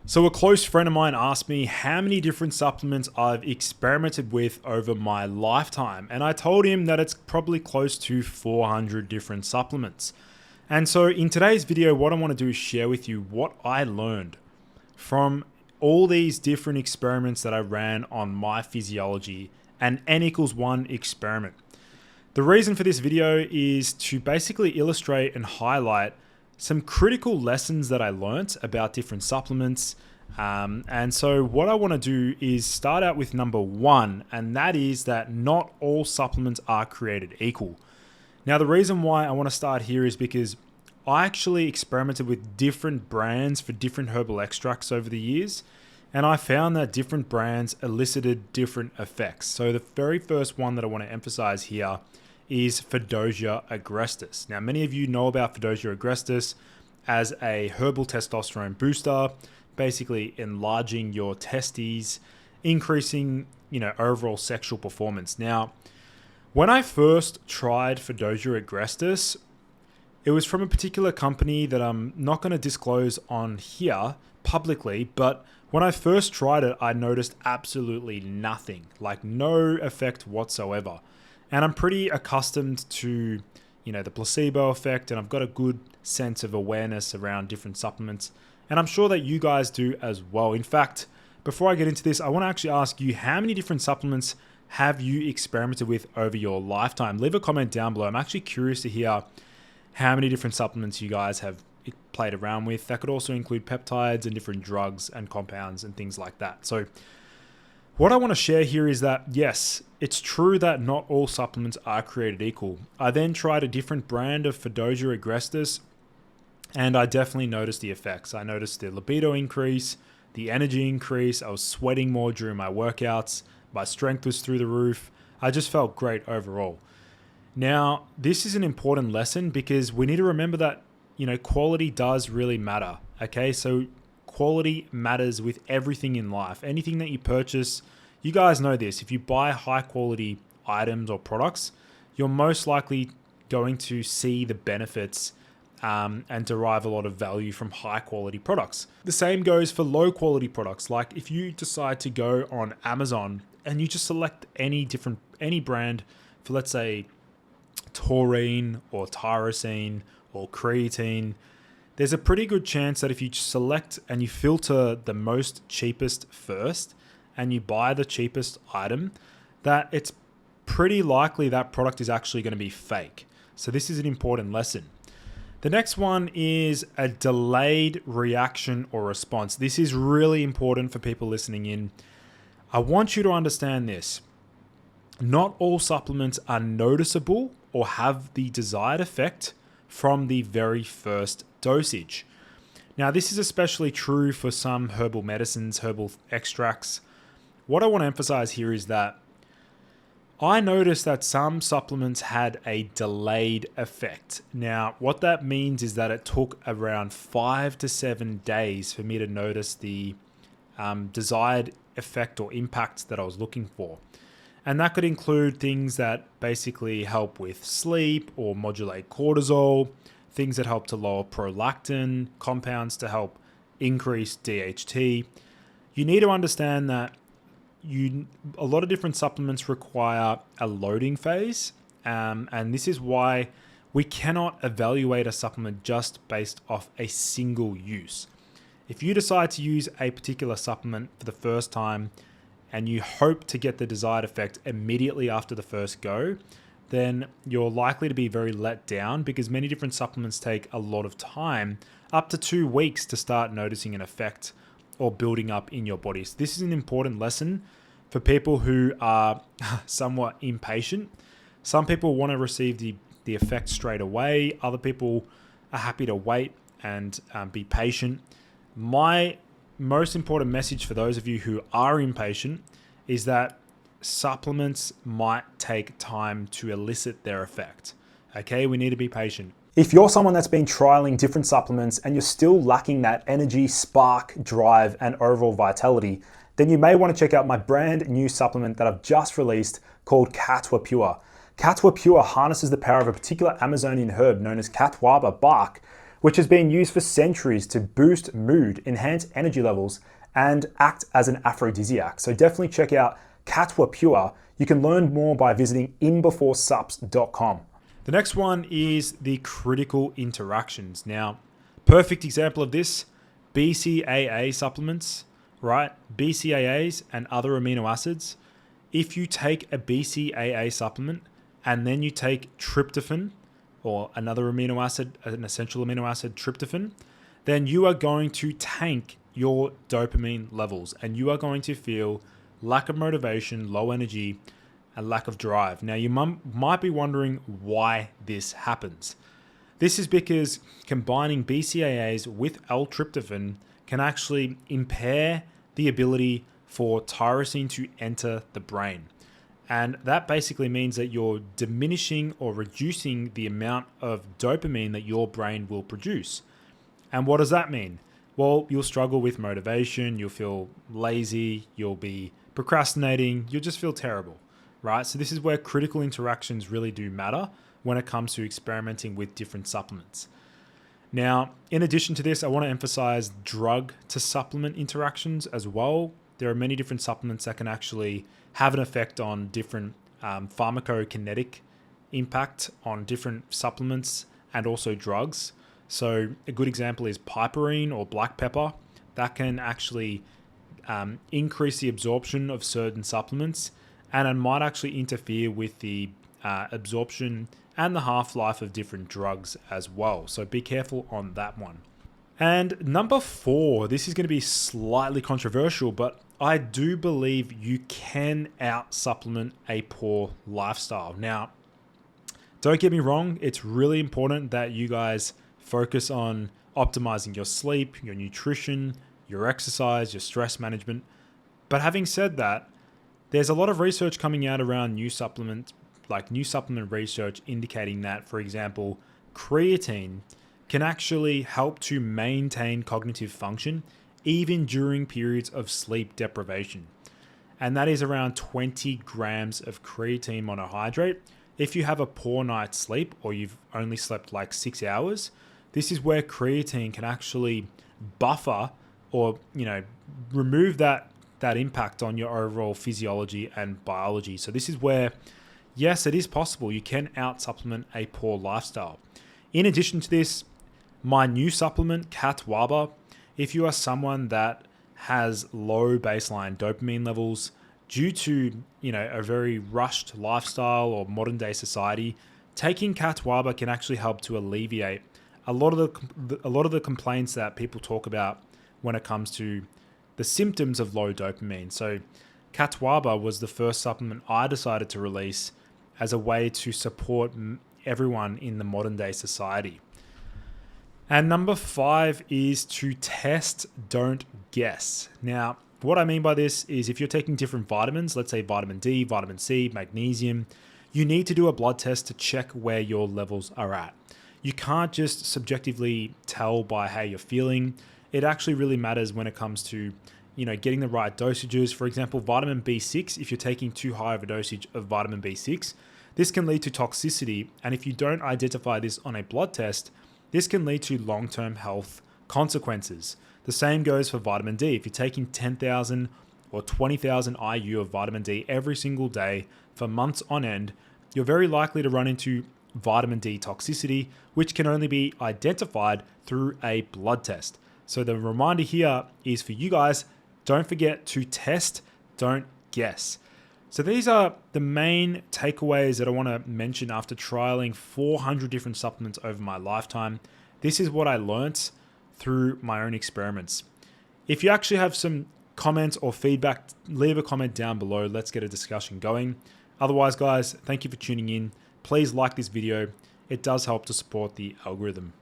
So a close friend of mine asked me how many different supplements I've experimented with over my lifetime, and I told him that it's probably close to 400 different supplements. And so in today's video, what I want to do is share with you what I learned from all these different experiments that I ran on my physiology, an N=1 experiment. The reason for this video is to basically illustrate and highlight some critical lessons that I learnt about different supplements. And so what I want to do is start out with number one, and that is that not all supplements are created equal. Now, the reason why I want to start here is because I actually experimented with different brands for different herbal extracts over the years, and I found that different brands elicited different effects. So the very first one that I want to emphasize here is Fedosia agrestis. Now, many of you know about Fedosia agrestis as a herbal testosterone booster, basically enlarging your testes, increasing, overall sexual performance. Now, when I first tried Fedosia agrestis, it was from a particular company that I'm not going to disclose on here publicly, but when I first tried it, I noticed absolutely nothing, like no effect whatsoever. And I'm pretty accustomed to, the placebo effect, and I've got a good sense of awareness around different supplements. And I'm sure that you guys do as well. In fact, before I get into this, I want to actually ask you, how many different supplements have you experimented with over your lifetime? Leave a comment down below. I'm actually curious to hear how many different supplements you guys have played around with. That could also include peptides and different drugs and compounds and things like that. So what I want to share here is that, yes, it's true that not all supplements are created equal. I then tried a different brand of Fedosia agrestis, and I definitely noticed the effects. I noticed the libido increase, the energy increase. I was sweating more during my workouts. My strength was through the roof. I just felt great overall. Now, this is an important lesson because we need to remember that, quality does really matter. Okay, so quality matters with everything in life. Anything that you purchase, you guys know this. If you buy high quality items or products, you're most likely going to see the benefits and derive a lot of value from high quality products. The same goes for low quality products. Like if you decide to go on Amazon and you just select any brand for, let's say, taurine or tyrosine or creatine, there's a pretty good chance that if you select and you filter the most cheapest first and you buy the cheapest item, that it's pretty likely that product is actually going to be fake. So this is an important lesson. The next one is a delayed reaction or response. This is really important for people listening in. I want you to understand this. Not all supplements are noticeable or have the desired effect from the very first dosage. Now, this is especially true for some herbal medicines, herbal extracts. What I want to emphasize here is that I noticed that some supplements had a delayed effect. Now, what that means is that it took around 5 to 7 days for me to notice the desired effect or impact that I was looking for. And that could include things that basically help with sleep or modulate cortisol, things that help to lower prolactin, compounds to help increase DHT. You need to understand that a lot of different supplements require a loading phase, and this is why we cannot evaluate a supplement just based off a single use. If you decide to use a particular supplement for the first time and you hope to get the desired effect immediately after the first go, then you're likely to be very let down because many different supplements take a lot of time, up to 2 weeks, to start noticing an effect or building up in your body. So this is an important lesson for people who are somewhat impatient. Some people want to receive the effect straight away. Other people are happy to wait and be patient. My most important message for those of you who are impatient is that supplements might take time to elicit their effect. Okay, we need to be patient. If you're someone that's been trialing different supplements and you're still lacking that energy, spark, drive, and overall vitality, then you may want to check out my brand new supplement that I've just released called Catwa Pure. Catwa Pure harnesses the power of a particular Amazonian herb known as Catwaba bark, which has been used for centuries to boost mood, enhance energy levels, and act as an aphrodisiac. So definitely check out Katwa Pure. You can learn more by visiting inbeforesups.com. The next one is the critical interactions. Now, perfect example of this, BCAA supplements, right? BCAAs and other amino acids. If you take a BCAA supplement and then you take tryptophan or another amino acid, an essential amino acid, tryptophan, then you are going to tank your dopamine levels and you are going to feel lack of motivation, low energy, and lack of drive. Now, you might be wondering why this happens. This is because combining BCAAs with L-tryptophan can actually impair the ability for tyrosine to enter the brain. And that basically means that you're diminishing or reducing the amount of dopamine that your brain will produce. And what does that mean? Well, you'll struggle with motivation, you'll feel lazy, you'll be procrastinating, you'll just feel terrible, right? So this is where critical interactions really do matter when it comes to experimenting with different supplements. Now, in addition to this, I want to emphasize drug to supplement interactions as well. There are many different supplements that can actually have an effect on different pharmacokinetic impact on different supplements and also drugs. So a good example is piperine or black pepper. That can actually increase the absorption of certain supplements, and it might actually interfere with the absorption and the half-life of different drugs as well. So be careful on that one. And number 4, this is going to be slightly controversial, but I do believe you can out-supplement a poor lifestyle. Now, don't get me wrong, it's really important that you guys focus on optimizing your sleep, your nutrition, your exercise, your stress management. But having said that, there's a lot of research coming out around new supplement research indicating that, for example, creatine can actually help to maintain cognitive function even during periods of sleep deprivation. And that is around 20 grams of creatine monohydrate. If you have a poor night's sleep or you've only slept like 6 hours, this is where creatine can actually buffer or, remove that impact on your overall physiology and biology. So this is where, yes, it is possible. You can out-supplement a poor lifestyle. In addition to this, my new supplement, Catwaba, if you are someone that has low baseline dopamine levels due to, a very rushed lifestyle or modern day society, taking Catwaba can actually help to alleviate a lot of the complaints that people talk about when it comes to the symptoms of low dopamine. So Catwaba was the first supplement I decided to release as a way to support everyone in the modern day society. And number 5 is to test, don't guess. Now, what I mean by this is if you're taking different vitamins, let's say vitamin D, vitamin C, magnesium, you need to do a blood test to check where your levels are at. You can't just subjectively tell by how you're feeling. It actually really matters when it comes to, getting the right dosages. For example, vitamin B6, if you're taking too high of a dosage of vitamin B6, this can lead to toxicity. And if you don't identify this on a blood test, this can lead to long-term health consequences. The same goes for vitamin D. If you're taking 10,000 or 20,000 IU of vitamin D every single day for months on end, you're very likely to run into vitamin D toxicity, which can only be identified through a blood test. So the reminder here is for you guys, don't forget to test, don't guess. So these are the main takeaways that I want to mention after trialing 400 different supplements over my lifetime. This is what I learnt through my own experiments. If you actually have some comments or feedback, leave a comment down below. Let's get a discussion going. Otherwise, guys, thank you for tuning in. Please like this video. It does help to support the algorithm.